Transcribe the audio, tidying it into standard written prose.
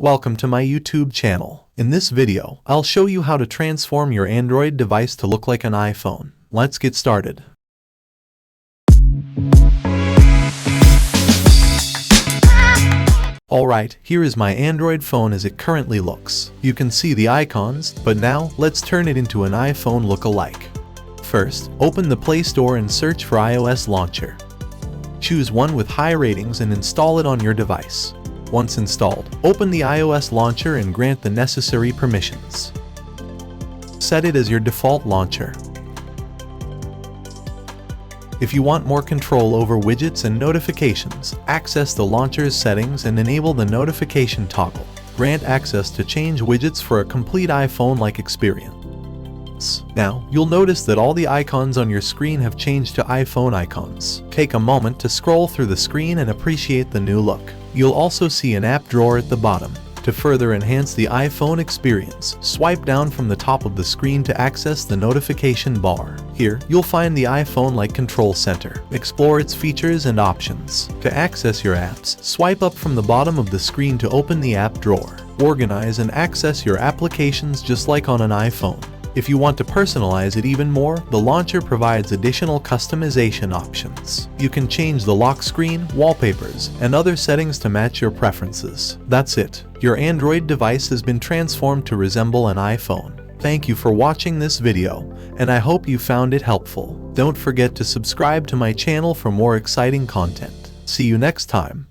Welcome to my YouTube channel. In this video, I'll show you how to transform your Android device to look like an iPhone. Let's get started. Alright, here is my Android phone as it currently looks. You can see the icons, but now let's turn it into an iPhone look-alike. First, open the Play Store and search for iOS Launcher. Choose one with high ratings and install it on your device. Once installed, open the iOS launcher and grant the necessary permissions. Set it as your default launcher. If you want more control over widgets and notifications, access the launcher's settings and enable the notification toggle. Grant access to change widgets for a complete iPhone-like experience. Now, you'll notice that all the icons on your screen have changed to iPhone icons. Take a moment to scroll through the screen and appreciate the new look. You'll also see an app drawer at the bottom. To further enhance the iPhone experience, swipe down from the top of the screen to access the notification bar. Here, you'll find the iPhone-like control center. Explore its features and options. To access your apps, swipe up from the bottom of the screen to open the app drawer. Organize and access your applications just like on an iPhone. If you want to personalize it even more, the launcher provides additional customization options. You can change the lock screen, wallpapers, and other settings to match your preferences. That's it. Your Android device has been transformed to resemble an iPhone. Thank you for watching this video, and I hope you found it helpful. Don't forget to subscribe to my channel for more exciting content. See you next time.